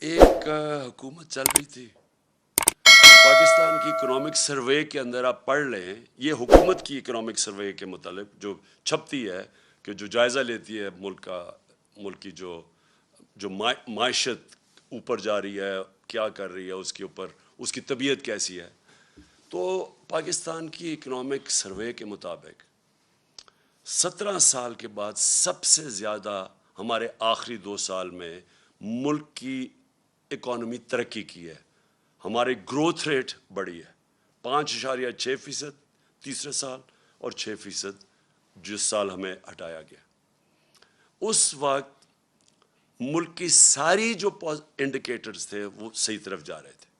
ایک حکومت چل رہی تھی پاکستان کی اکنامک سروے کے اندر، آپ پڑھ لیں، یہ حکومت کی اکنامک سروے کے متعلق جو چھپتی ہے، کہ جو جائزہ لیتی ہے ملک کی جو معیشت اوپر جا رہی ہے، کیا کر رہی ہے، اس کے اوپر اس کی طبیعت کیسی ہے. تو پاکستان کی اکنامک سروے کے مطابق 17 سال کے بعد سب سے زیادہ ہمارے آخری 2 سال میں ملک کی اکانومی ترقی کی ہے. ہماری گروتھ ریٹ بڑھی ہے 5.6% تیسرے سال، اور 6% جس سال ہمیں ہٹایا گیا. اس وقت ملک کی ساری جو انڈیکیٹرز تھے وہ صحیح طرف جا رہے تھے.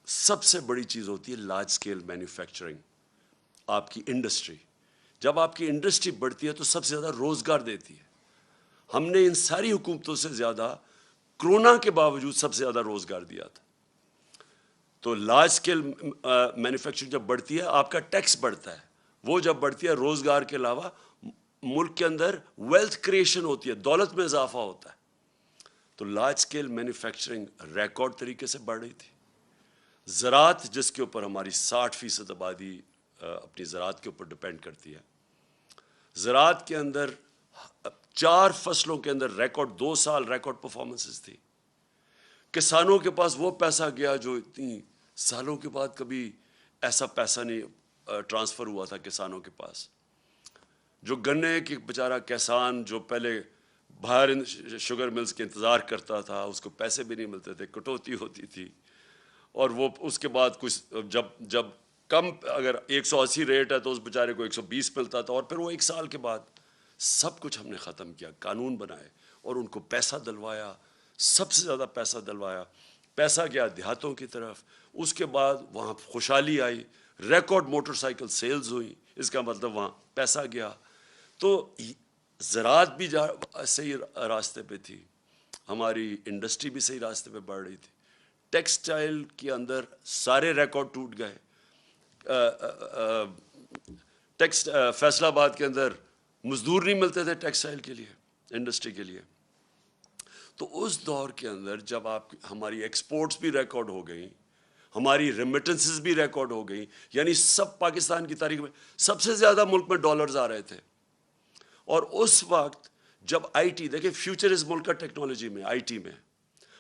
سب سے بڑی چیز ہوتی ہے لارج سکیل مینوفیکچرنگ، آپ کی انڈسٹری. جب آپ کی انڈسٹری بڑھتی ہے تو سب سے زیادہ روزگار دیتی ہے. ہم نے ان ساری حکومتوں سے زیادہ کرونا کے باوجود سب سے زیادہ روزگار دیا تھا. تو لارج سکیل مینوفیکچرنگ جب بڑھتی ہے آپ کا ٹیکس بڑھتا ہے. وہ جب بڑھتی ہے روزگار کے علاوہ ملک کے اندر ویلتھ کریشن ہوتی ہے، دولت میں اضافہ ہوتا ہے. تو لارج سکیل مینوفیکچرنگ ریکارڈ طریقے سے بڑھ رہی تھی. زراعت، جس کے اوپر ہماری 60% آبادی اپنی زراعت کے اوپر ڈپینڈ کرتی ہے، زراعت کے اندر 4 فصلوں کے اندر ریکارڈ 2 سال ریکارڈ پرفارمنسز تھی. کسانوں کے پاس وہ پیسہ گیا جو اتنی سالوں کے بعد کبھی ایسا پیسہ نہیں ٹرانسفر ہوا تھا کسانوں کے پاس. جو گنے کی بیچارہ کسان جو پہلے باہر شوگر ملز کے انتظار کرتا تھا، اس کو پیسے بھی نہیں ملتے تھے، کٹوتی ہوتی تھی. اور وہ اس کے بعد کچھ جب کم، اگر 180 ریٹ ہے تو اس بیچارے کو 120 ملتا تھا. اور پھر وہ 1 سال کے بعد سب کچھ ہم نے ختم کیا، قانون بنائے اور ان کو پیسہ دلوایا، سب سے زیادہ پیسہ دلوایا. پیسہ گیا دیہاتوں کی طرف. اس کے بعد وہاں خوشحالی آئی، ریکارڈ موٹر سائیکل سیلز ہوئی، اس کا مطلب وہاں پیسہ گیا. تو زراعت بھی صحیح راستے پہ تھی، ہماری انڈسٹری بھی صحیح راستے پہ بڑھ رہی تھی. ٹیکسٹائل کے اندر سارے ریکارڈ ٹوٹ گئے. فیصل آباد کے اندر مزدور نہیں ملتے تھے ٹیکسٹائل کے لیے، انڈسٹری کے لیے. تو اس دور کے اندر جب ہماری ایکسپورٹس بھی ریکارڈ ہو گئیں، ہماری ریمیٹنسز بھی ریکارڈ ہو گئیں، یعنی سب پاکستان کی تاریخ میں سب سے زیادہ ملک میں ڈالرز آ رہے تھے. اور اس وقت جب آئی ٹی، دیکھیں فیوچر اس ملک کا ٹیکنالوجی میں، آئی ٹی میں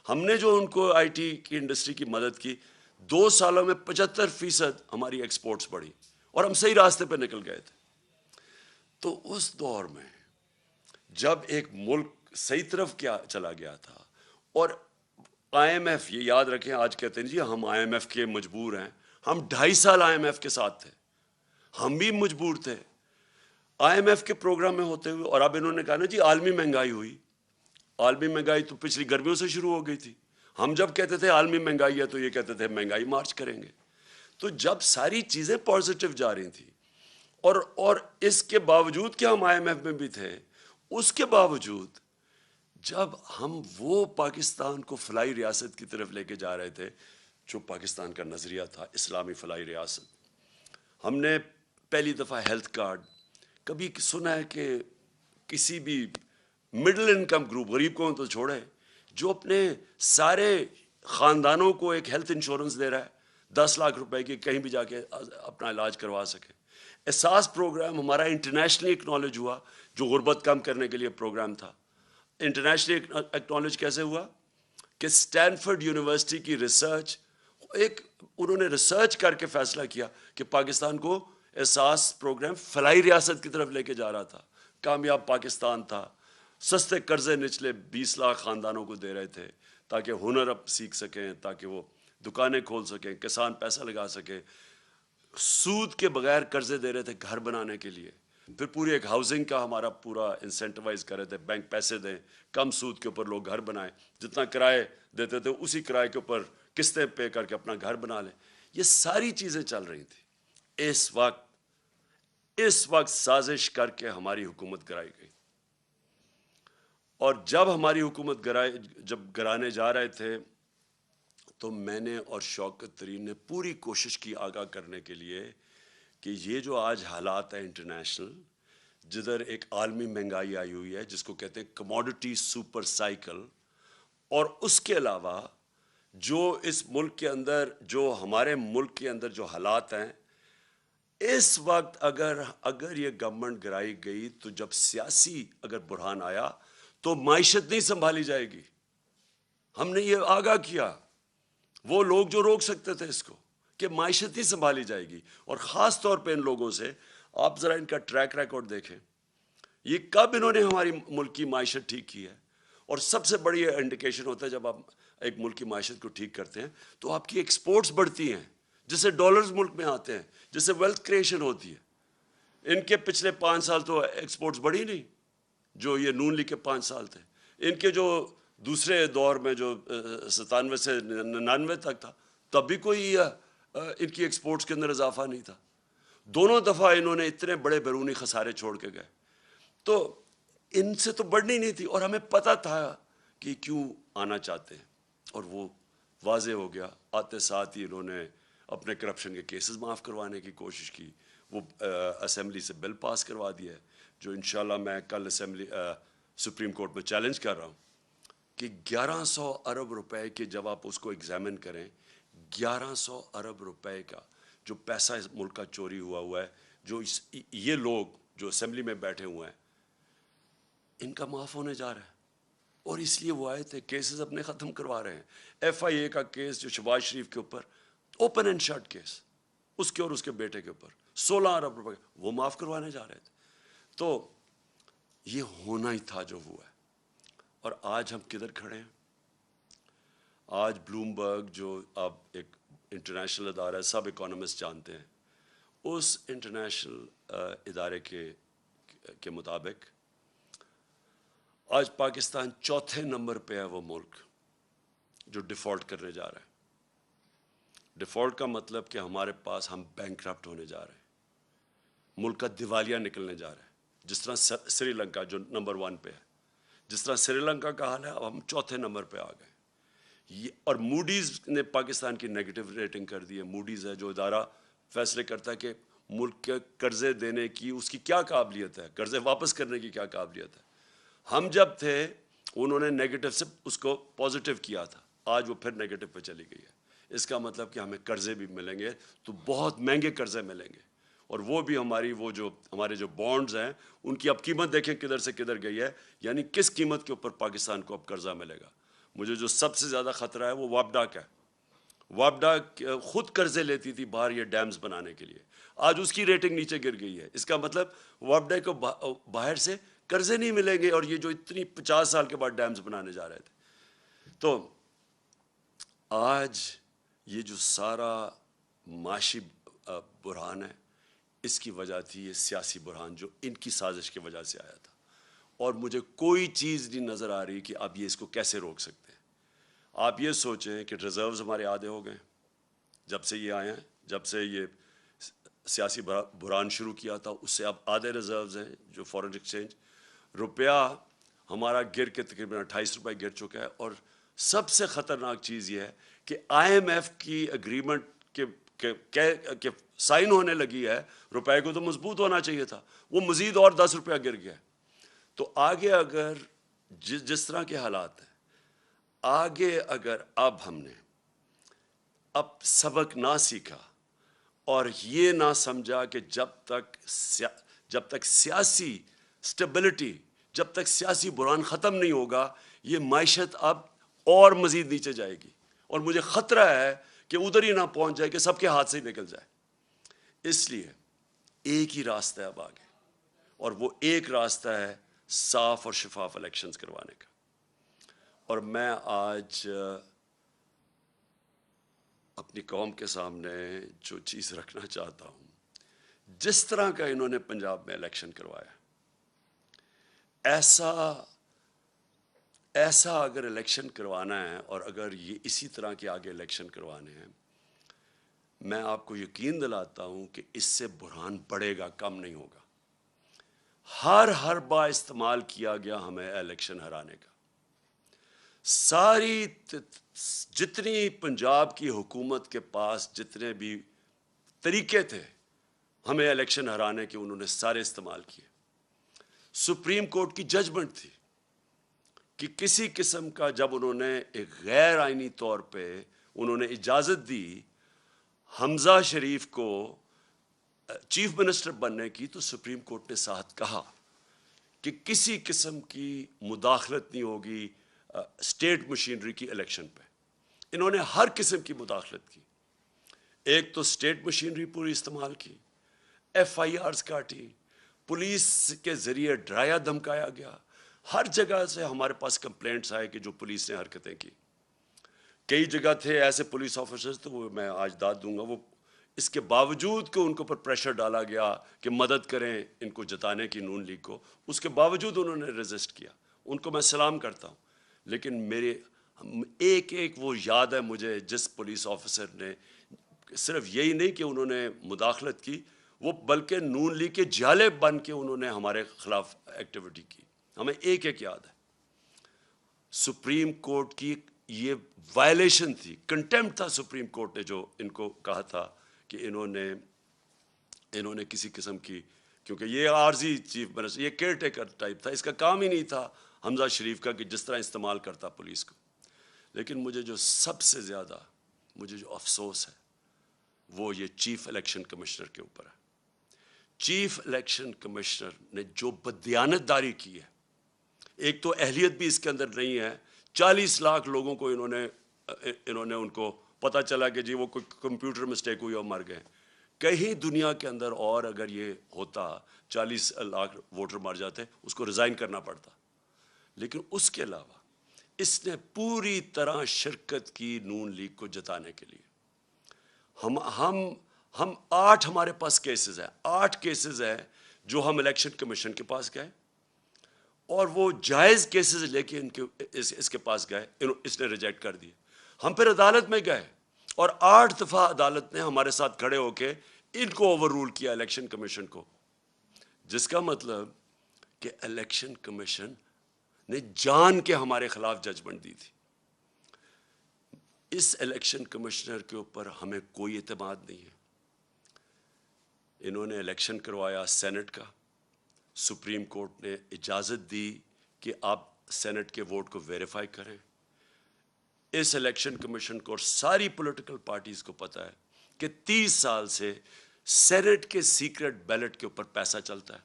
ہم نے جو ان کو آئی ٹی کی انڈسٹری کی مدد کی، 2 سالوں میں 75% ہماری ایکسپورٹس بڑھی اور ہم صحیح راستے پہ نکل گئے تھے. تو اس دور میں جب ایک ملک صحیح طرف کیا چلا گیا تھا، اور آئی ایم ایف، یہ یاد رکھیں، آج کہتے ہیں جی ہم آئی ایم ایف کے مجبور ہیں، ہم 2.5 سال آئی ایم ایف کے ساتھ تھے، ہم بھی مجبور تھے آئی ایم ایف کے پروگرام میں ہوتے ہوئے. اور اب انہوں نے کہا نا جی عالمی مہنگائی ہوئی. عالمی مہنگائی تو پچھلی گرمیوں سے شروع ہو گئی تھی. ہم جب کہتے تھے عالمی مہنگائی ہے تو یہ کہتے تھے مہنگائی مارچ کریں گے. تو جب ساری چیزیں پازیٹیو جا رہی تھیں، اور اس کے باوجود کہ ہم آئی ایم ایف میں بھی تھے، اس کے باوجود جب ہم وہ پاکستان کو فلاحی ریاست کی طرف لے کے جا رہے تھے جو پاکستان کا نظریہ تھا، اسلامی فلاحی ریاست. ہم نے پہلی دفعہ ہیلتھ کارڈ، کبھی سنا ہے کہ کسی بھی مڈل انکم گروپ، غریب کو تو چھوڑے، جو اپنے سارے خاندانوں کو ایک ہیلتھ انشورنس دے رہا ہے 10 لاکھ روپے کی، کہیں بھی جا کے اپنا علاج کروا سکے. احساس پروگرام ہمارا انٹرنیشنلی اکنالج ہوا، جو غربت کم کرنے کے لیے پروگرام تھا. انٹرنیشنلی اکنالج کیسے ہوا کہ اسٹینفورڈ یونیورسٹی کی ریسرچ، انہوں نے ریسرچ کر کے فیصلہ کیا کہ پاکستان کو احساس پروگرام فلاحی ریاست کی طرف لے کے جا رہا تھا. کامیاب پاکستان تھا. سستے قرضے نچلے 20 لاکھ خاندانوں کو دے رہے تھے تاکہ ہنر اب سیکھ سکیں، تاکہ وہ دکانیں کھول سکیں، کسان پیسہ لگا سکے. سود کے بغیر قرضے دے رہے تھے گھر بنانے کے لیے. پھر پوری ایک ہاؤسنگ کا ہمارا پورا انسینٹیوائز کر رہے تھے، بینک پیسے دیں، کم سود کے اوپر لوگ گھر بنائیں، جتنا کرائے دیتے تھے اسی کرائے کے اوپر قسطیں پے کر کے اپنا گھر بنا لیں. یہ ساری چیزیں چل رہی تھیں. اس وقت سازش کر کے ہماری حکومت گرائی گئی. اور جب ہماری حکومت گرانے جا رہے تھے تو میں نے اور شوکت ترین نے پوری کوشش کی آگاہ کرنے کے لیے کہ یہ جو آج حالات ہیں انٹرنیشنل، جدھر ایک عالمی مہنگائی آئی ہوئی ہے جس کو کہتے ہیں کموڈٹی سپر سائیکل، اور اس کے علاوہ جو اس ملک کے اندر، جو ہمارے ملک کے اندر جو حالات ہیں اس وقت، اگر یہ گورنمنٹ گرائی گئی تو جب سیاسی اگر بحران آیا تو معیشت نہیں سنبھالی جائے گی. ہم نے یہ آگاہ کیا، وہ لوگ جو روک سکتے تھے اس کو، کہ معیشت نہیں سنبھالی جائے گی. اور خاص طور پہ ان لوگوں سے آپ ذرا ان کا ٹریک ریکارڈ دیکھیں، یہ کب انہوں نے ہماری ملک کی معیشت ٹھیک کی ہے. اور سب سے بڑی انڈیکیشن ہوتا ہے جب آپ ایک ملک کی معیشت کو ٹھیک کرتے ہیں تو آپ کی ایکسپورٹس بڑھتی ہیں، جس سے ڈالرز ملک میں آتے ہیں، جس سے ویلتھ کریشن ہوتی ہے. ان کے پچھلے 5 سال تو ایکسپورٹس بڑھی نہیں، جو یہ نون لیگ کے 5 سال تھے. ان کے جو دوسرے دور میں جو 97 سے 99 تک تھا، تب بھی کوئی ان کی ایکسپورٹس کے اندر اضافہ نہیں تھا. دونوں دفعہ انہوں نے اتنے بڑے بیرونی خسارے چھوڑ کے گئے. تو ان سے تو بڑھنی نہیں تھی، اور ہمیں پتہ تھا کہ کیوں آنا چاہتے ہیں، اور وہ واضح ہو گیا. آتے ساتھ ہی انہوں نے اپنے کرپشن کے کیسز معاف کروانے کی کوشش کی. وہ اسمبلی سے بل پاس کروا دیا ہے، جو انشاءاللہ میں کل سپریم کورٹ میں چیلنج کر رہا ہوں کہ 1100 ارب روپے کے، جب آپ اس کو ایگزامن کریں، 1100 ارب روپے کا جو پیسہ اس ملک کا چوری ہوا ہے، جو یہ لوگ جو اسمبلی میں بیٹھے ہوئے ہیں ان کا معاف ہونے جا رہا ہے. اور اس لیے وہ آئے تھے، کیسز اپنے ختم کروا رہے ہیں. ایف آئی اے کا کیس جو شہباز شریف کے اوپر اوپن اینڈ شٹ کیس، اس کے اور اس کے بیٹے کے اوپر 16 ارب روپے وہ معاف کروانے جا رہے تھے. تو یہ ہونا ہی تھا جو ہوا ہے. اور آج ہم کدھر کھڑے ہیں؟ آج بلومبرگ جو اب ایک انٹرنیشنل ادارہ ہے، سب اکانومسٹ جانتے ہیں، اس انٹرنیشنل ادارے کے مطابق آج پاکستان 4تھے نمبر پہ ہے وہ ملک جو ڈیفالٹ کرنے جا رہا ہے. ڈیفالٹ کا مطلب کہ ہمارے پاس ہم بینکرپٹ ہونے جا رہے ہیں، ملک کا دیوالیہ نکلنے جا رہا ہے. جس طرح سری لنکا جو نمبر 1 پہ ہے، جس طرح سری لنکا کا حال ہے، اب ہم 4تھے نمبر پہ آ گئے. اور موڈیز نے پاکستان کی نیگیٹو ریٹنگ کر دی ہے. موڈیز ہے جو ادارہ فیصلے کرتا ہے کہ ملک کے قرضے دینے کی اس کی کیا قابلیت ہے، قرضے واپس کرنے کی کیا قابلیت ہے. ہم جب تھے انہوں نے نیگیٹو سے اس کو پازیٹیو کیا تھا، آج وہ پھر نیگیٹو پہ چلی گئی ہے. اس کا مطلب کہ ہمیں قرضے بھی ملیں گے تو بہت مہنگے قرضے ملیں گے. اور وہ بھی ہمارے جو بانڈز ہیں ان کی اب قیمت دیکھیں کدھر سے کدھر گئی ہے. یعنی کس قیمت کے اوپر پاکستان کو اب قرضہ ملے گا. مجھے جو سب سے زیادہ خطرہ ہے وہ وابڈا کا ہے. وابڈا خود قرضے لیتی تھی باہر یہ ڈیمز بنانے کے لیے، آج اس کی ریٹنگ نیچے گر گئی ہے. اس کا مطلب وابڈا کو باہر سے قرضے نہیں ملیں گے، اور یہ جو اتنی 50 سال کے بعد ڈیمز بنانے جا رہے تھے. تو آج یہ جو سارا معاشی بحران ہے، اس کی وجہ تھی یہ سیاسی بحران جو ان کی سازش کی وجہ سے آیا تھا. اور مجھے کوئی چیز نہیں نظر آ رہی کہ اب یہ اس کو کیسے روک سکتے ہیں. آپ یہ سوچیں کہ ریزروز ہمارے آدھے ہو گئے جب سے یہ آئے ہیں، جب سے یہ سیاسی بحران شروع کیا تھا اس سے اب آدھے ریزروز ہیں جو فارن ایکسچینج. روپیہ ہمارا گر کے تقریباً 28 روپے گر چکا ہے. اور سب سے خطرناک چیز یہ ہے کہ آئی ایم ایف کی اگریمنٹ کے سائن ہونے لگی ہے، روپے کو تو مضبوط ہونا چاہیے تھا، وہ مزید اور 10 روپیہ گر گیا. تو آگے اگر جس طرح کے حالات ہیں، آگے اگر اب ہم نے سبق نہ سیکھا اور یہ نہ سمجھا کہ جب تک سیاسی سٹیبلٹی، جب تک سیاسی بحران ختم نہیں ہوگا، یہ معیشت اب اور مزید نیچے جائے گی. اور مجھے خطرہ ہے کہ ادھر ہی نہ پہنچ جائے کہ سب کے ہاتھ سے ہی نکل جائے. اس لیے ایک ہی راستہ ہے اب آگے، اور وہ ایک راستہ ہے صاف اور شفاف الیکشنز کروانے کا. اور میں آج اپنی قوم کے سامنے جو چیز رکھنا چاہتا ہوں، جس طرح کا انہوں نے پنجاب میں الیکشن کروایا، ایسا اگر الیکشن کروانا ہے اور اگر یہ اسی طرح کے آگے الیکشن کروانے ہیں، میں آپ کو یقین دلاتا ہوں کہ اس سے بحران بڑھے گا، کم نہیں ہوگا. ہر حربہ استعمال کیا گیا ہمیں الیکشن ہرانے کا. ساری جتنی پنجاب کی حکومت کے پاس جتنے بھی طریقے تھے ہمیں الیکشن ہرانے کے، انہوں نے سارے استعمال کیے. سپریم کورٹ کی ججمنٹ تھی کہ کسی قسم کا جب انہوں نے ایک غیر آئینی طور پہ انہوں نے اجازت دی حمزہ شریف کو چیف منسٹر بننے کی، تو سپریم کورٹ نے ساتھ کہا کہ کسی قسم کی مداخلت نہیں ہوگی اسٹیٹ مشینری کی الیکشن پہ۔ انہوں نے ہر قسم کی مداخلت کی، ایک تو اسٹیٹ مشینری پوری استعمال کی، ایف آئی آرز کاٹی، پولیس کے ذریعے ڈرایا دھمکایا گیا، ہر جگہ سے ہمارے پاس کمپلینٹس آئے کہ جو پولیس نے حرکتیں کی۔ کئی جگہ تھے ایسے پولیس آفیسرز، تو وہ میں آج داد دوں گا، وہ اس کے باوجود کہ ان کے اوپر پریشر ڈالا گیا کہ مدد کریں ان کو جتانے کی نون لیگ کو، اس کے باوجود انہوں نے ریزسٹ کیا، ان کو میں سلام کرتا ہوں۔ لیکن میرے ایک وہ یاد ہے مجھے جس پولیس آفیسر نے صرف یہی نہیں کہ انہوں نے مداخلت کی، وہ بلکہ نون لیگ کے جالے بن کے انہوں نے ہمارے خلاف ایکٹیویٹی کی، ہمیں ایک یاد ہے۔ سپریم کورٹ کی یہ وائلیشن تھی، کنٹیمپٹ تھا سپریم کورٹ نے جو ان کو کہا تھا کہ انہوں نے کسی قسم کی، کیونکہ یہ عارضی چیف منسٹر، یہ کیئر ٹیکر ٹائپ تھا، اس کا کام ہی نہیں تھا حمزہ شریف کا کہ جس طرح استعمال کرتا پولیس کو۔ لیکن مجھے جو سب سے زیادہ مجھے جو افسوس ہے وہ یہ چیف الیکشن کمشنر کے اوپر ہے۔ چیف الیکشن کمشنر نے جو بددیانت داری کی ہے، ایک تو اہلیت بھی اس کے اندر نہیں ہے، 40 لاکھ لوگوں کو انہوں نے ان کو پتہ چلا کہ جی وہ کوئی کمپیوٹر مسٹیک ہوئی اور مر گئے۔ کہیں دنیا کے اندر اور اگر یہ ہوتا 40 لاکھ ووٹر مر جاتے، اس کو ریزائن کرنا پڑتا۔ لیکن اس کے علاوہ اس نے پوری طرح شرکت کی نون لیگ کو جتانے کے لیے۔ ہم 8 ہمارے پاس کیسز ہیں، 8 کیسز ہیں جو ہم الیکشن کمیشن کے پاس گئے اور وہ جائز کیسز لے کے اس کے پاس گئے، اس نے ریجیکٹ کر دیے۔ ہم پھر عدالت میں گئے اور 8 دفعہ عدالت نے ہمارے ساتھ کھڑے ہو کے ان کو اوور رول کیا، الیکشن کمیشن کو، جس کا مطلب کہ الیکشن کمیشن نے جان کے ہمارے خلاف ججمنٹ دی تھی۔ اس الیکشن کمشنر کے اوپر ہمیں کوئی اعتماد نہیں ہے۔ انہوں نے الیکشن کروایا سینٹ کا، سپریم کورٹ نے اجازت دی کہ آپ سینٹ کے ووٹ کو ویریفائی کریں۔ اس الیکشن کمیشن کو اور ساری پولیٹیکل پارٹیز کو پتہ ہے کہ 30 سال سے سینٹ کے سیکرٹ بیلٹ کے اوپر پیسہ چلتا ہے۔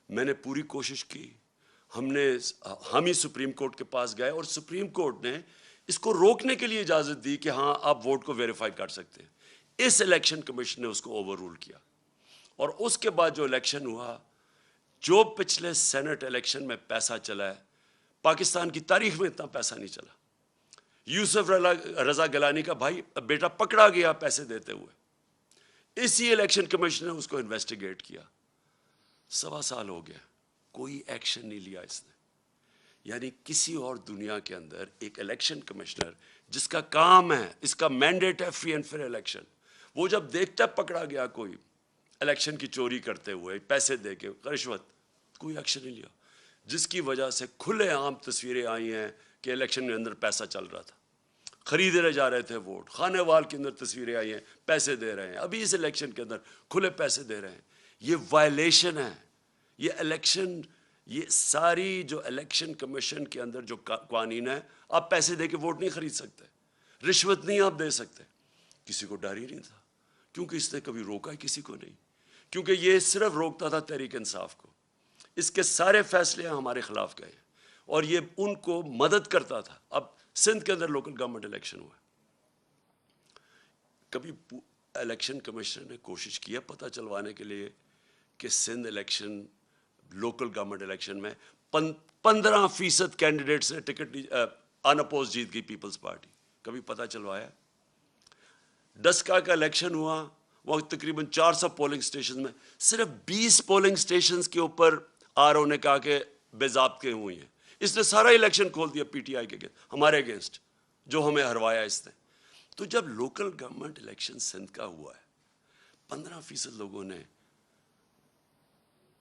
میں نے پوری کوشش کی، ہم ہی سپریم کورٹ کے پاس گئے اور سپریم کورٹ نے اس کو روکنے کے لیے اجازت دی کہ ہاں آپ ووٹ کو ویریفائی کر سکتے ہیں۔ اس الیکشن کمیشن نے اس کو اوور رول کیا، اور اس کے بعد جو الیکشن ہوا، جو پچھلے سینٹ الیکشن میں پیسہ چلا ہے، پاکستان کی تاریخ میں اتنا پیسہ نہیں چلا۔ یوسف رضا گیلانی کا بھائی بیٹا پکڑا گیا پیسے دیتے ہوئے، اسی الیکشن کمیشن نے اس کو انویسٹیگیٹ کیا۔ 1.25 سال ہو گیا، کوئی ایکشن نہیں لیا اس نے۔ یعنی کسی اور دنیا کے اندر ایک الیکشن کمشنر جس کا کام ہے، اس کا مینڈیٹ ہے فری اینڈ فیئر الیکشن، وہ جب دیکھتا پکڑا گیا کوئی الیکشن کی چوری کرتے ہوئے پیسے دے کے رشوت، کوئی ایکشن نہیں لیا، جس کی وجہ سے کھلے عام تصویریں آئی ہیں کہ الیکشن کے اندر پیسہ چل رہا تھا، خریدے جا رہے تھے ووٹ، خانے وال کے اندر تصویریں آئی ہیں، پیسے دے رہے ہیں، ابھی اس الیکشن کے اندر کھلے پیسے دے رہے ہیں۔ یہ وائلیشن ہے، یہ الیکشن، یہ ساری جو الیکشن کمیشن کے اندر جو قوانین ہے، آپ پیسے دے کے ووٹ نہیں خرید سکتے، رشوت نہیں آپ دے سکتے۔ کسی کو ڈر ہی نہیں تھا، کیونکہ اس نے کبھی روکا ہی کسی کو نہیں، کیونکہ یہ صرف روکتا تھا تحریک انصاف کو۔ اس کے سارے فیصلے ہمارے خلاف گئے اور یہ ان کو مدد کرتا تھا۔ اب سندھ کے اندر لوکل گورنمنٹ الیکشن ہوا، کبھی الیکشن کمیشنر نے کوشش کیا پتہ چلوانے کے لیے کہ Sindh election, local government election میں 15% کینڈیڈیٹ سے ٹکٹ ان اپوز جیت گئی پیپلز پارٹی، کبھی پتہ چلوایا؟ ڈسکا کا الیکشن ہوا، وہ تقریباً 400 پولنگ سٹیشن میں صرف 20 پولنگ سٹیشنز کے اوپر آر او نے کہا کہ بے ضابطے ہوئی ہیں۔ اس نے سارا الیکشن کھول دیا پی ٹی آئی کے ہمارے اگینسٹ، جو ہمیں ہروایا اس نے۔ تو جب لوکل گورنمنٹ الیکشن سندھ کا ہوا ہے، 15% لوگوں نے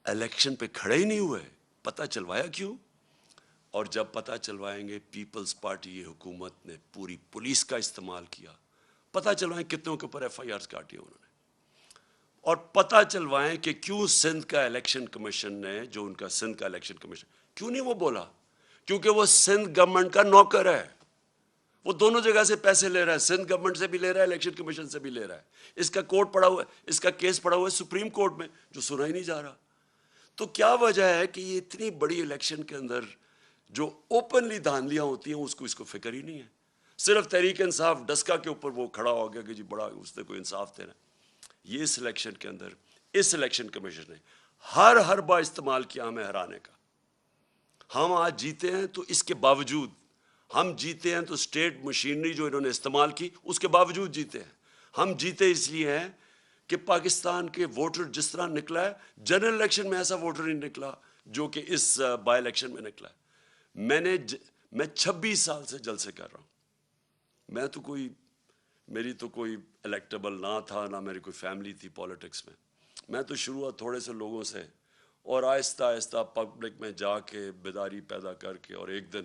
الیکشن پہ کھڑے ہی نہیں ہوئے، پتہ چلوایا کیوں؟ اور جب پتہ چلوائیں گے پیپلز پارٹی، یہ حکومت نے پوری پولیس کا استعمال کیا، پتہ چلوائیں کتنوں کے اوپر ایف آئی آرز کاٹی انہوں نے، اور پتہ چلوائیں کہ کیوں سندھ کا الیکشن کمیشن نے، جو ان کا سندھ کا الیکشن کمیشن، کیوں نہیں وہ بولا؟ کیونکہ وہ سندھ گورنمنٹ کا نوکر ہے. وہ دونوں جگہ سے پیسے لے رہا ہے, سندھ گورنمنٹ سے بھی لے رہا ہے, الیکشن کمیشن سے بھی لے رہا ہے. اس کا کورٹ پڑا ہوا ہے, اس کا کیس پڑا ہوا ہے سپریم کورٹ میں, جو سنا ہی نہیں جا رہا. تو کیا وجہ ہے کہ یہ اتنی بڑی الیکشن کے اندر جو اوپنلی دھاندلیاں ہوتی ہیں اس کو فکر ہی نہیں ہے. صرف تحریک انصاف ڈسکا کے اوپر وہ کھڑا ہو گیا کہ جی بڑا اس نے کوئی انصاف دینا. یہ اس الیکشن کے اندر اس الیکشن کمیشن نے ہر حربہ استعمال کیا ہمیں ہرانے کا. ہم آج جیتے ہیں تو اس کے باوجود ہم جیتے ہیں تو اسٹیٹ مشینری جو انہوں نے استعمال کی اس کے باوجود جیتے ہیں. ہم جیتے اس لیے ہیں کہ پاکستان کے ووٹر جس طرح نکلا ہے, جنرل الیکشن میں ایسا ووٹر نہیں نکلا جو کہ اس بائی الیکشن میں نکلا ہے. میں 26 سال سے جلسے کر رہا ہوں. میری تو کوئی الیکٹیبل نہ تھا, نہ میری کوئی فیملی تھی پالیٹکس میں. میں تو شروعات تھوڑے سے لوگوں سے اور آہستہ آہستہ پبلک میں جا کے بیداری پیدا کر کے, اور ایک دن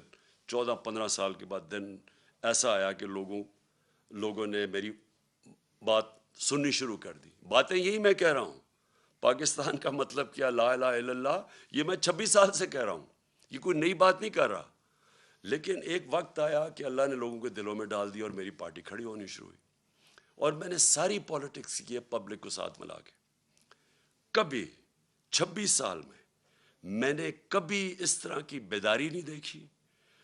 14-15 سال کے بعد دن ایسا آیا کہ لوگوں نے میری بات سننی شروع کر دی. باتیں یہی میں کہہ رہا ہوں, پاکستان کا مطلب کیا, لا الہ الا اللہ, یہ میں 26 سال سے کہہ رہا ہوں, یہ کوئی نئی بات نہیں کر رہا. لیکن ایک وقت آیا کہ اللہ نے لوگوں کے دلوں میں ڈال دیا اور میری پارٹی کھڑی ہونی شروع ہوئی, اور میں نے ساری پالیٹکس کی ہے پبلک کو ساتھ ملا کے. کبھی 26 سال میں نے کبھی اس طرح کی بیداری نہیں دیکھی,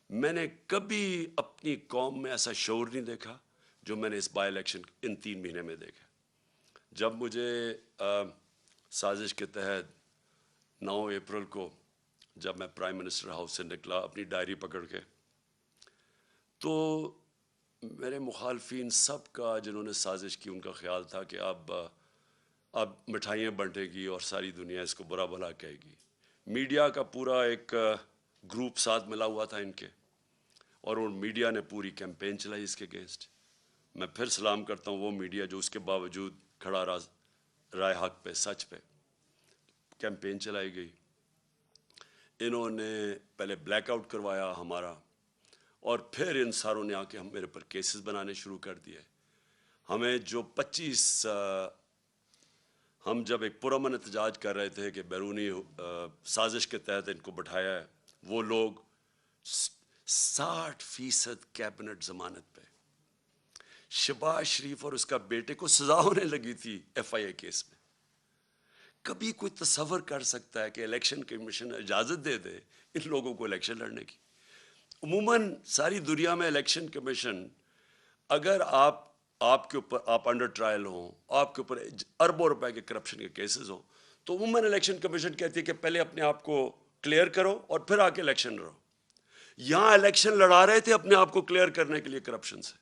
میں نے کبھی اپنی قوم میں ایسا شعور نہیں دیکھا جو میں نے اس بائی الیکشن ان 3 مہینے میں دیکھا. جب مجھے سازش کے تحت 9 اپریل کو جب میں پرائم منسٹر ہاؤس سے نکلا اپنی ڈائری پکڑ کے, تو میرے مخالفین سب کا جنہوں نے سازش کی ان کا خیال تھا کہ اب مٹھائیاں بانٹے گی اور ساری دنیا اس کو برا بھلا کہے گی. میڈیا کا پورا ایک گروپ ساتھ ملا ہوا تھا ان کے, اور ان میڈیا نے پوری کیمپین چلائی اس کے اگینسٹ. میں پھر سلام کرتا ہوں وہ میڈیا جو اس کے باوجود کھڑا رائے حق پہ, سچ پہ. کیمپین چلائی گئی, انہوں نے پہلے بلیک آؤٹ کروایا ہمارا, اور پھر ان ساروں نے آ کے میرے پر کیسز بنانے شروع کر دیے. ہمیں جو 25 ہم جب ایک پرامن احتجاج کر رہے تھے کہ بیرونی سازش کے تحت ان کو بٹھایا ہے, وہ لوگ 60% کیبنٹ ضمانت پہ. شہباز شریف اور اس کا بیٹے کو سزا ہونے لگی تھی FIA کیس میں. کبھی کوئی تصور کر سکتا ہے کہ الیکشن کمیشن اجازت دے دے ان لوگوں کو الیکشن لڑنے کی؟ عموماً ساری دنیا میں الیکشن کمیشن, اگر آپ کے اوپر آپ انڈر ٹرائل ہوں, آپ کے اوپر اربوں روپے کے کرپشن کے کیسز ہوں, تو عموماً الیکشن کمیشن کہتی ہے کہ پہلے اپنے آپ کو کلیئر کرو اور پھر آ کے الیکشن لڑو. یہاں الیکشن لڑا رہے تھے اپنے آپ کو کلیئر کرنے کے لیے کرپشن سے.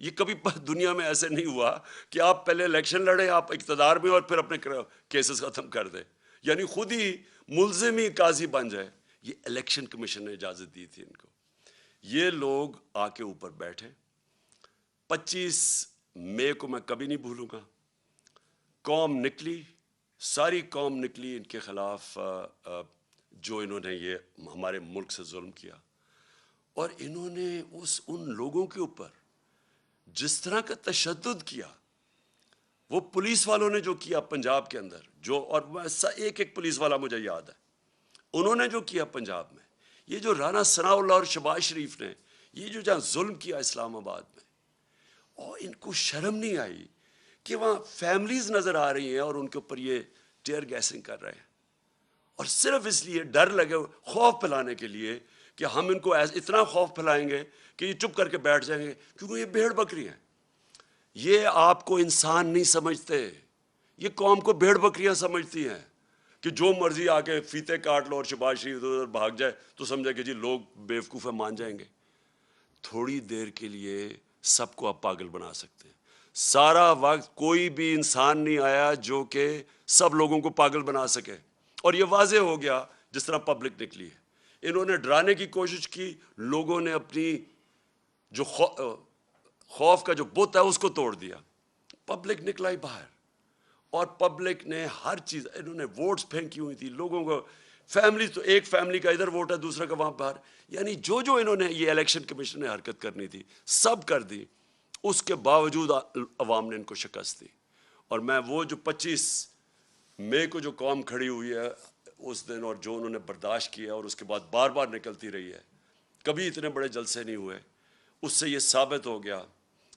یہ کبھی دنیا میں ایسے نہیں ہوا کہ آپ پہلے الیکشن لڑیں, آپ اقتدار میں, اور پھر اپنے کیسز ختم کر دیں, یعنی خود ہی ملزم ہی قاضی بن جائے. یہ الیکشن کمیشن نے اجازت دی تھی ان کو. یہ لوگ آ کے اوپر بیٹھے. 25 مئی کو میں کبھی نہیں بھولوں گا, قوم نکلی, ساری قوم نکلی ان کے خلاف جو انہوں نے یہ ہمارے ملک سے ظلم کیا. اور انہوں نے ان لوگوں کے اوپر جس طرح کا تشدد کیا, وہ پولیس والوں نے جو کیا پنجاب کے اندر, اور ایک پولیس والا مجھے یاد ہے, انہوں نے جو کیا پنجاب میں, یہ جو رانا ثناء اللہ اور شہباز شریف نے یہ جو جہاں ظلم کیا اسلام آباد میں, اور ان کو شرم نہیں آئی کہ وہاں فیملیز نظر آ رہی ہیں اور ان کے اوپر یہ ٹیئر گیسنگ کر رہے ہیں, اور صرف اس لیے ڈر لگے, خوف پھیلانے کے لیے کہ ہم ان کو اتنا خوف پھیلائیں گے کہ یہ چپ کر کے بیٹھ جائیں گے, کیونکہ یہ بھیڑ بکری ہیں. یہ آپ کو انسان نہیں سمجھتے, یہ قوم کو بھیڑ بکریاں سمجھتی ہیں کہ جو مرضی آ کے فیتے کاٹ لو اور شہباز شریف ادھر بھاگ جائے تو سمجھے کہ جی لوگ بیوقوف ہیں, مان جائیں گے. تھوڑی دیر کے لیے سب کو آپ پاگل بنا سکتے ہیں. سارا وقت کوئی بھی انسان نہیں آیا جو کہ سب لوگوں کو پاگل بنا سکے, اور یہ واضح ہو گیا جس طرح پبلک نکلی ہے. انہوں نے ڈرانے کی کوشش کی, لوگوں نے اپنی جو خوف کا جو بت ہے اس کو توڑ دیا. پبلک نکلا ہی باہر, اور پبلک نے ہر چیز, انہوں نے ووٹس پھینکی ہوئی تھی لوگوں کو, فیملی تو ایک فیملی کا ادھر ووٹ ہے دوسرا کا وہاں باہر, یعنی جو انہوں نے یہ الیکشن کمیشن نے حرکت کرنی تھی سب کر دی. اس کے باوجود عوام نے ان کو شکست دی. اور میں وہ جو 25 مئی کو جو قوم کھڑی ہوئی ہے اس دن, اور جو انہوں نے برداشت کیا اور اس کے بعد بار بار نکلتی رہی ہے, کبھی اتنے بڑے جلسے نہیں ہوئے. اس سے یہ ثابت ہو گیا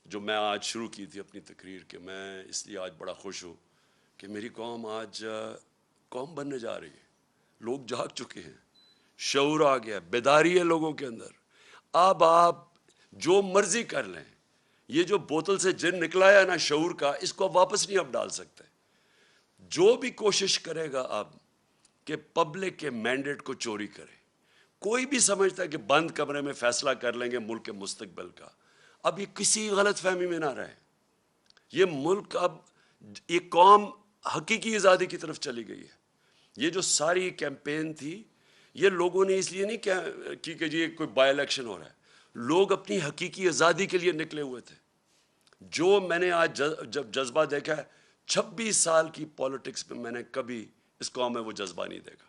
جو میں آج شروع کی تھی اپنی تقریر کہ میں اس لیے آج بڑا خوش ہوں کہ میری قوم آج قوم بننے جا رہی ہے. لوگ جاگ چکے ہیں, شعور آ گیا, بیداری ہے لوگوں کے اندر. اب آپ جو مرضی کر لیں, یہ جو بوتل سے جن نکلا ہے نا شعور کا, اس کو واپس نہیں اب ڈال سکتے. جو بھی کوشش کرے گا اب کہ پبلک کے مینڈیٹ کو چوری کرے, کوئی بھی سمجھتا ہے کہ بند کمرے میں فیصلہ کر لیں گے ملک کے مستقبل کا, اب یہ کسی غلط فہمی میں نہ رہے. یہ ملک اب, یہ قوم حقیقی آزادی کی طرف چلی گئی ہے. یہ جو ساری کیمپین تھی یہ لوگوں نے اس لیے نہیں کی کہ یہ کوئی بائی الیکشن ہو رہا ہے. لوگ اپنی حقیقی آزادی کے لیے نکلے ہوئے تھے. جو میں نے آج جب جذبہ دیکھا ہے 26 سال کی پولیٹکس میں, میں نے کبھی اس قوم میں وہ جذبہ نہیں دیکھا.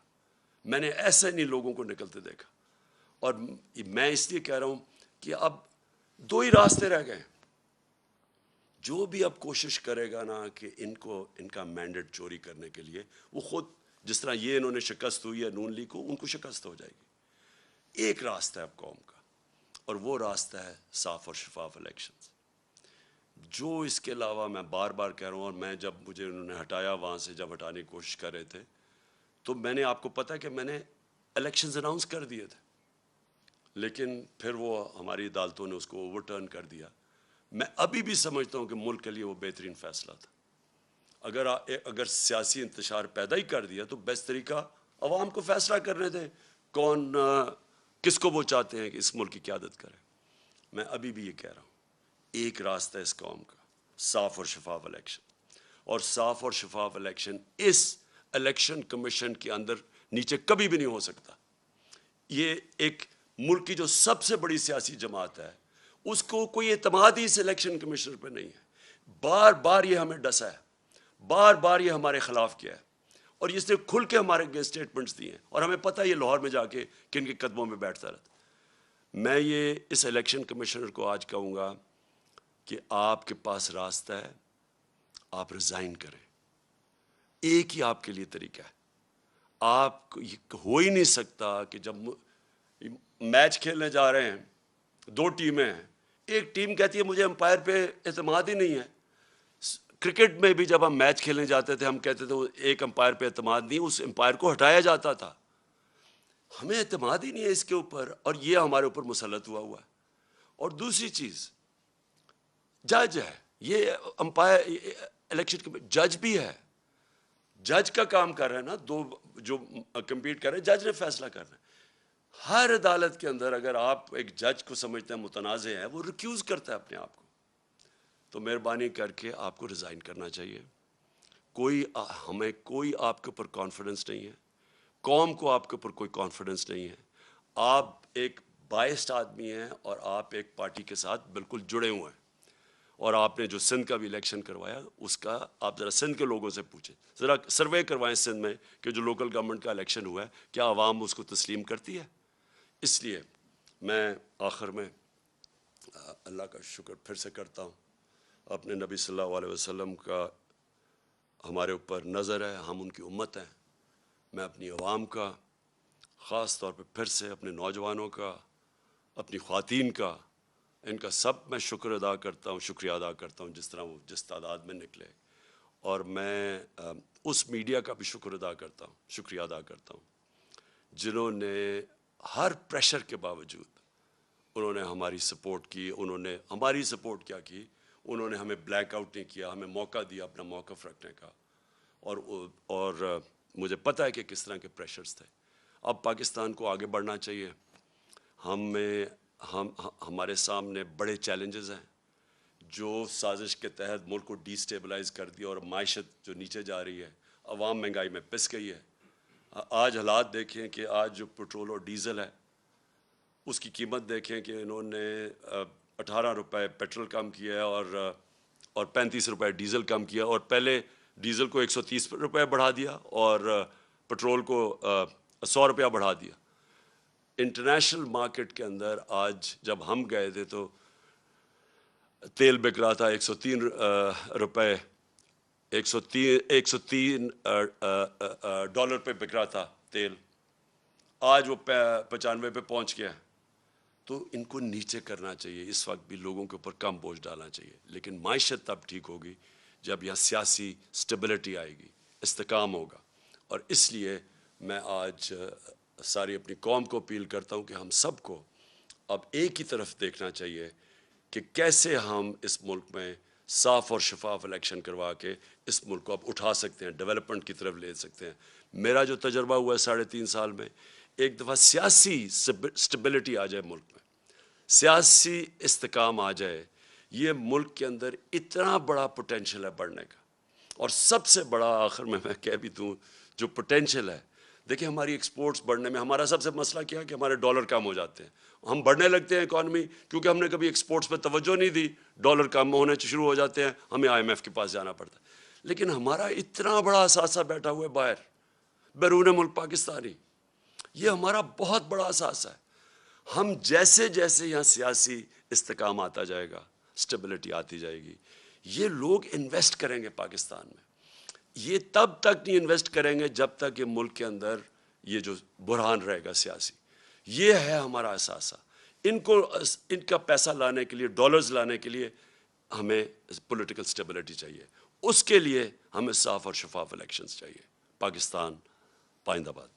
میں نے ایسے نہیں لوگوں کو نکلتے دیکھا. اور میں اس لیے کہہ رہا ہوں کہ اب 2 ہی راستے رہ گئے. جو بھی اب کوشش کرے گا نا کہ ان کا مینڈیٹ چوری کرنے کے لیے, وہ خود جس طرح یہ انہوں نے شکست ہوئی ہے نون لیگ کو, ان کو شکست ہو جائے گی. ایک راستہ ہے اب قوم کا, اور وہ راستہ ہے صاف اور شفاف الیکشنز. جو اس کے علاوہ میں بار بار کہہ رہا ہوں, اور میں جب مجھے انہوں نے ہٹایا وہاں سے, جب ہٹانے کی کوشش کر رہے تھے, تو میں نے آپ کو پتا کہ میں نے الیکشنز اناؤنس کر دیے تھے, لیکن پھر وہ ہماری عدالتوں نے اس کو اوور ٹرن کر دیا. میں ابھی بھی سمجھتا ہوں کہ ملک کے لیے وہ بہترین فیصلہ تھا. اگر سیاسی انتشار پیدا ہی کر دیا تو بیسٹ طریقہ عوام کو فیصلہ کرنے دیں کون کس کو وہ چاہتے ہیں کہ اس ملک کی قیادت کرے. میں ابھی بھی یہ کہہ رہا ہوں, ایک راستہ ہے اس قوم کا, صاف اور شفاف الیکشن. اور صاف اور شفاف الیکشن اس الیکشن کمیشن کے اندر نیچے کبھی بھی نہیں ہو سکتا. یہ ایک ملک کی جو سب سے بڑی سیاسی جماعت ہے, اس کو کوئی اعتماد ہی اس الیکشن کمیشنر پہ نہیں ہے. بار بار یہ ہمیں ڈسا ہے, بار بار یہ ہمارے خلاف کیا ہے, اور اس نے کھل کے ہمارے اسٹیٹمنٹس دیے ہیں, اور ہمیں پتہ ہے یہ لاہور میں جا کے کن کے قدموں میں بیٹھتا رہتا. میں یہ اس الیکشن کمیشنر کو آج کہوں گا کہ آپ کے پاس راستہ ہے, آپ ریزائن کریں. ایک ہی آپ کے لیے طریقہ ہے. آپ ہو ہی نہیں سکتا کہ جب میچ کھیلنے جا رہے ہیں, 2 ٹیمیں ہیں, ایک ٹیم کہتی ہے مجھے امپائر پہ اعتماد ہی نہیں ہے. کرکٹ میں بھی جب ہم میچ کھیلنے جاتے تھے ہم کہتے تھے ایک امپائر پہ اعتماد نہیں, اس امپائر کو ہٹایا جاتا تھا. ہمیں اعتماد ہی نہیں ہے اس کے اوپر, اور یہ ہمارے اوپر مسلط ہوا ہے. اور دوسری چیز, جج ہے, یہ امپائر الیکشن کے جج بھی ہے. جج کا کام کر رہے ہیں نا, 2 جو کمپیٹ کر رہے ہیں, جج نے فیصلہ کرنا ہے. ہر عدالت کے اندر اگر آپ ایک جج کو سمجھتے ہیں متنازع ہے, وہ ریکیوز کرتا ہے اپنے آپ کو. تو مہربانی کر کے آپ کو ریزائن کرنا چاہیے. ہمیں کوئی آپ کے اوپر کانفیڈنس نہیں ہے, قوم کو آپ کے اوپر کوئی کانفیڈنس نہیں ہے. آپ ایک بائسڈ آدمی ہیں, اور آپ ایک پارٹی کے ساتھ بالکل جڑے ہوئے ہیں. اور آپ نے جو سندھ کا بھی الیکشن کروایا, اس کا آپ ذرا سندھ کے لوگوں سے پوچھیں, ذرا سروے کروائیں سندھ میں کہ جو لوکل گورنمنٹ کا الیکشن ہوا ہے کیا عوام اس کو تسلیم کرتی ہے. اس لیے میں آخر میں اللہ کا شکر پھر سے کرتا ہوں. اپنے نبی صلی اللہ علیہ وسلم کا ہمارے اوپر نظر ہے, ہم ان کی امت ہیں. میں اپنی عوام کا, خاص طور پہ پھر سے اپنے نوجوانوں کا, اپنی خواتین کا, ان کا سب میں شکر ادا کرتا ہوں, شکریہ ادا کرتا ہوں جس طرح وہ جس تعداد میں نکلے. اور میں اس میڈیا کا بھی شکر ادا کرتا ہوں, شکریہ ادا کرتا ہوں, جنہوں نے ہر پریشر کے باوجود انہوں نے ہماری سپورٹ کی. انہوں نے ہماری سپورٹ کیا کی, انہوں نے ہمیں بلیک آؤٹ نہیں کیا, ہمیں موقع دیا اپنا موقف رکھنے کا. اور مجھے پتہ ہے کہ کس طرح کے پریشرز تھے. اب پاکستان کو آگے بڑھنا چاہیے. ہمارے سامنے بڑے چیلنجز ہیں جو سازش کے تحت ملک کو ڈی سٹیبلائز کر دیا, اور معیشت جو نیچے جا رہی ہے, عوام مہنگائی میں پس گئی ہے. آج حالات دیکھیں کہ آج جو پٹرول اور ڈیزل ہے اس کی قیمت دیکھیں کہ انہوں نے 18 روپے پیٹرول کم کیا ہے, اور 35 روپے ڈیزل کم کیا, اور پہلے ڈیزل کو 130 روپے بڑھا دیا اور پٹرول کو 100 روپیہ بڑھا دیا. انٹرنیشنل مارکیٹ کے اندر آج جب ہم گئے تھے تو تیل بک رہا تھا 103 روپے, 103 ڈالر پہ بک رہا تھا تیل. آج وہ 95 پہ پہنچ گیا. تو ان کو نیچے کرنا چاہیے. اس وقت بھی لوگوں کے اوپر کم بوجھ ڈالنا چاہیے. لیکن معیشت تب ٹھیک ہوگی جب یہاں سیاسی سٹیبلٹی آئے گی, استحکام ہوگا. اور اس لیے میں آج ساری اپنی قوم کو اپیل کرتا ہوں کہ ہم سب کو اب ایک ہی طرف دیکھنا چاہیے کہ کیسے ہم اس ملک میں صاف اور شفاف الیکشن کروا کے اس ملک کو اب اٹھا سکتے ہیں, ڈیولپمنٹ کی طرف لے سکتے ہیں. میرا جو تجربہ ہوا ہے 3.5 سال میں, ایک دفعہ سیاسی سٹیبلٹی آ جائے ملک میں, سیاسی استحکام آ جائے, یہ ملک کے اندر اتنا بڑا پوٹینشیل ہے بڑھنے کا. اور سب سے بڑا آخر میں کہہ بھی دوں جو پوٹینشیل ہے, دیکھیں ہماری ایکسپورٹس بڑھنے میں ہمارا سب سے مسئلہ کیا ہے کہ ہمارے ڈالر کم ہو جاتے ہیں. ہم بڑھنے لگتے ہیں اکانومی کیونکہ ہم نے کبھی ایکسپورٹس پہ توجہ نہیں دی, ڈالر کم ہونے شروع ہو جاتے ہیں, ہمیں IMF کے پاس جانا پڑتا ہے. لیکن ہمارا اتنا بڑا اثاثہ بیٹھا ہوا ہے باہر, بیرون ملک پاکستانی, یہ ہمارا بہت بڑا اثاثہ ہے. ہم جیسے جیسے یہاں سیاسی استحکام آتا جائے گا, سٹیبلٹی آتی جائے گی, یہ لوگ انویسٹ کریں گے پاکستان میں. یہ تب تک نہیں انویسٹ کریں گے جب تک یہ ملک کے اندر یہ جو بحران رہے گا سیاسی. یہ ہے ہمارا اثاثہ. ان کا پیسہ لانے کے لیے, ڈالرز لانے کے لیے ہمیں پولیٹیکل سٹیبلٹی چاہیے. اس کے لیے ہمیں صاف اور شفاف الیکشنز چاہیے. پاکستان پائندہ باد.